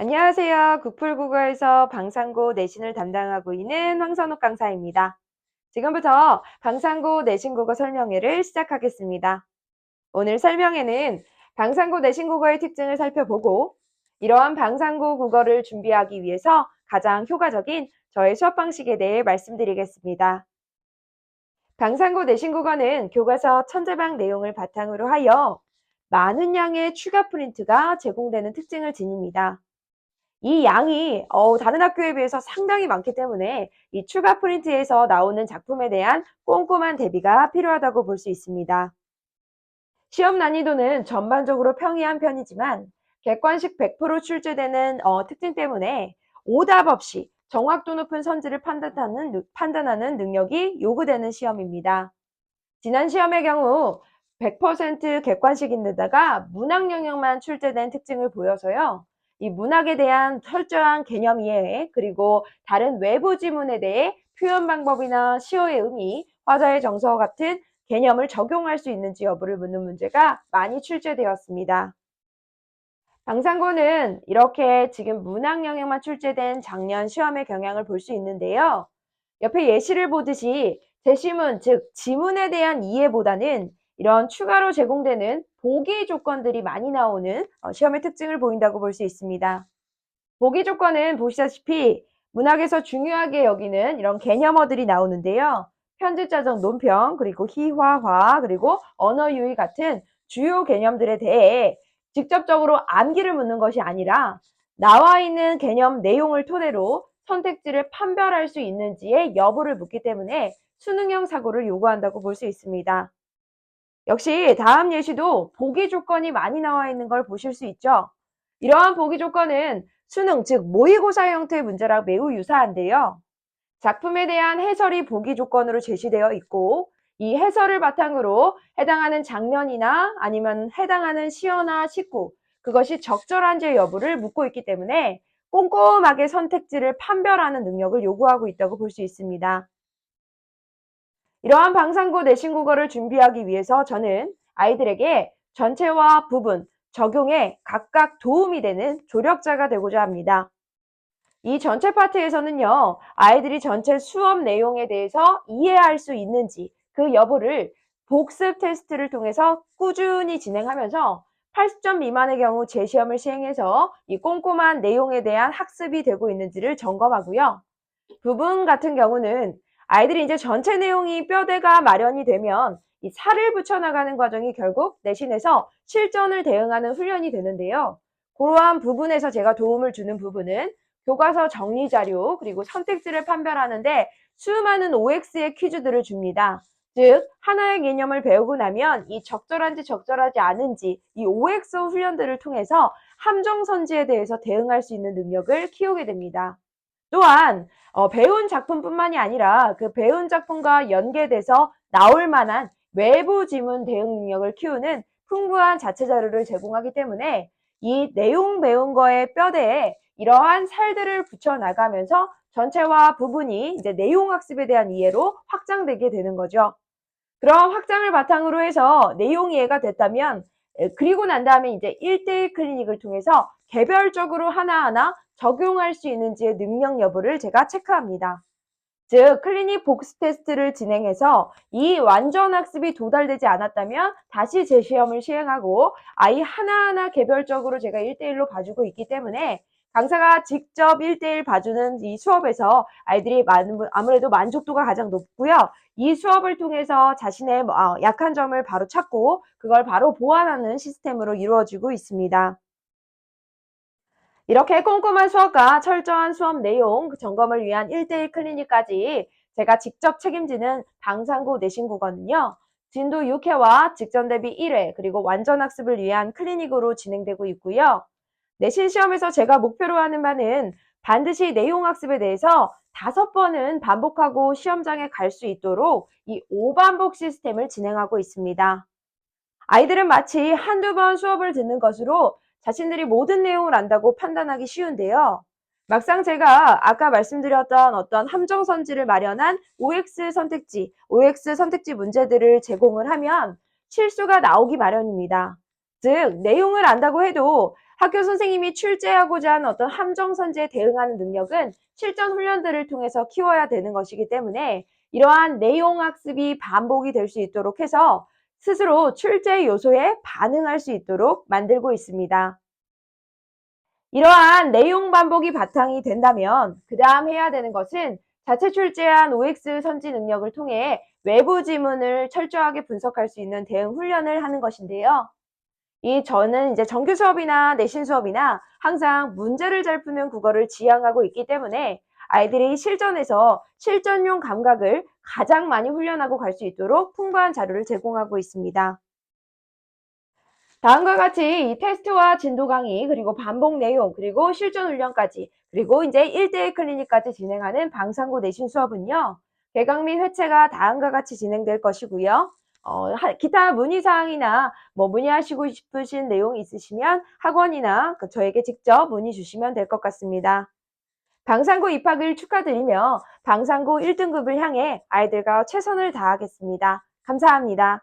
안녕하세요. 국풀국어에서 방상고 내신을 담당하고 있는 황선욱 강사입니다. 지금부터 방상고 내신국어 설명회를 시작하겠습니다. 오늘 설명회는 방상고 내신국어의 특징을 살펴보고 이러한 방상고 국어를 준비하기 위해서 가장 효과적인 저의 수업 방식에 대해 말씀드리겠습니다. 방상고 내신국어는 교과서 천재방 내용을 바탕으로 하여 많은 양의 추가 프린트가 제공되는 특징을 지닙니다. 이 양이 다른 학교에 비해서 상당히 많기 때문에 이 추가 프린트에서 나오는 작품에 대한 꼼꼼한 대비가 필요하다고 볼 수 있습니다. 시험 난이도는 전반적으로 평이한 편이지만 객관식 100% 출제되는 특징 때문에 오답 없이 정확도 높은 선지를 판단하는 능력이 요구되는 시험입니다. 지난 시험의 경우 100% 객관식인데다가 문학 영역만 출제된 특징을 보여서요. 이 문학에 대한 철저한 개념 이해, 그리고 다른 외부 지문에 대해 표현 방법이나 시어의 의미, 화자의 정서 같은 개념을 적용할 수 있는지 여부를 묻는 문제가 많이 출제되었습니다. 방상고는 이렇게 지금 문학 영역만 출제된 작년 시험의 경향을 볼 수 있는데요. 옆에 예시를 보듯이 제시문, 즉 지문에 대한 이해보다는 이런 추가로 제공되는 보기 조건들이 많이 나오는 시험의 특징을 보인다고 볼 수 있습니다. 보기 조건은 보시다시피 문학에서 중요하게 여기는 이런 개념어들이 나오는데요. 편집자적 논평, 그리고 희화화, 그리고 언어 유희 같은 주요 개념들에 대해 직접적으로 암기를 묻는 것이 아니라 나와 있는 개념 내용을 토대로 선택지를 판별할 수 있는지의 여부를 묻기 때문에 수능형 사고를 요구한다고 볼 수 있습니다. 역시 다음 예시도 보기 조건이 많이 나와 있는 걸 보실 수 있죠. 이러한 보기 조건은 수능, 즉 모의고사 형태의 문제랑 매우 유사한데요. 작품에 대한 해설이 보기 조건으로 제시되어 있고 이 해설을 바탕으로 해당하는 장면이나 아니면 해당하는 시어나 식구, 그것이 적절한지 여부를 묻고 있기 때문에 꼼꼼하게 선택지를 판별하는 능력을 요구하고 있다고 볼 수 있습니다. 이러한 방상고 내신 국어를 준비하기 위해서 저는 아이들에게 전체와 부분, 적용에 각각 도움이 되는 조력자가 되고자 합니다. 이 전체 파트에서는요, 아이들이 전체 수업 내용에 대해서 이해할 수 있는지 그 여부를 복습 테스트를 통해서 꾸준히 진행하면서 80점 미만의 경우 재시험을 시행해서 이 꼼꼼한 내용에 대한 학습이 되고 있는지를 점검하고요. 부분 같은 경우는 아이들이 이제 전체 내용이 뼈대가 마련이 되면 이 살을 붙여나가는 과정이 결국 내신에서 실전을 대응하는 훈련이 되는데요. 그러한 부분에서 제가 도움을 주는 부분은 교과서 정리 자료 그리고 선택지를 판별하는데 수많은 OX의 퀴즈들을 줍니다. 즉 하나의 개념을 배우고 나면 이 적절한지 적절하지 않은지 이 OX 훈련들을 통해서 함정 선지에 대해서 대응할 수 있는 능력을 키우게 됩니다. 또한 배운 작품뿐만이 아니라 그 배운 작품과 연계돼서 나올 만한 외부 지문 대응 능력을 키우는 풍부한 자체 자료를 제공하기 때문에 이 내용 배운 거의 뼈대에 이러한 살들을 붙여 나가면서 전체와 부분이 이제 내용 학습에 대한 이해로 확장되게 되는 거죠. 그런 확장을 바탕으로 해서 내용 이해가 됐다면 그리고 난 다음에 이제 1대1 클리닉을 통해서 개별적으로 하나하나 적용할 수 있는지의 능력 여부를 제가 체크합니다. 즉 클리닉 복스 테스트를 진행해서 이 완전 학습이 도달되지 않았다면 다시 재시험을 시행하고 아이 하나하나 개별적으로 제가 1대1로 봐주고 있기 때문에 강사가 직접 1대1 봐주는 이 수업에서 아이들이 아무래도 만족도가 가장 높고요. 이 수업을 통해서 자신의 약한 점을 바로 찾고 그걸 바로 보완하는 시스템으로 이루어지고 있습니다. 이렇게 꼼꼼한 수업과 철저한 수업 내용 점검을 위한 1대1 클리닉까지 제가 직접 책임지는 방상고 내신국어는요. 진도 6회와 직전 대비 1회 그리고 완전 학습을 위한 클리닉으로 진행되고 있고요. 내신 시험에서 제가 목표로 하는 바는 반드시 내용 학습에 대해서 5번은 반복하고 시험장에 갈 수 있도록 이 5반복 시스템을 진행하고 있습니다. 아이들은 마치 한두 번 수업을 듣는 것으로 자신들이 모든 내용을 안다고 판단하기 쉬운데요. 막상 제가 아까 말씀드렸던 어떤 함정 선지를 마련한 OX 선택지 문제들을 제공을 하면 실수가 나오기 마련입니다. 즉, 내용을 안다고 해도 학교 선생님이 출제하고자 하는 어떤 함정 선지에 대응하는 능력은 실전 훈련들을 통해서 키워야 되는 것이기 때문에 이러한 내용 학습이 반복이 될 수 있도록 해서 스스로 출제 요소에 반응할 수 있도록 만들고 있습니다. 이러한 내용 반복이 바탕이 된다면 그 다음 해야 되는 것은 자체 출제한 OX 선지 능력을 통해 외부 지문을 철저하게 분석할 수 있는 대응 훈련을 하는 것인데요. 저는 이제 정규 수업이나 내신 수업이나 항상 문제를 잘 푸는 국어를 지향하고 있기 때문에 아이들이 실전에서 실전용 감각을 가장 많이 훈련하고 갈 수 있도록 풍부한 자료를 제공하고 있습니다. 다음과 같이 이 테스트와 진도 강의, 그리고 반복 내용, 그리고 실전 훈련까지, 그리고 이제 1대1 클리닉까지 진행하는 방상고 내신 수업은요, 개강 및 회체가 다음과 같이 진행될 것이고요. 기타 문의사항이나 문의하시고 싶으신 내용이 있으시면 학원이나 저에게 직접 문의 주시면 될 것 같습니다. 방상고 입학을 축하드리며 방상고 1등급을 향해 아이들과 최선을 다하겠습니다. 감사합니다.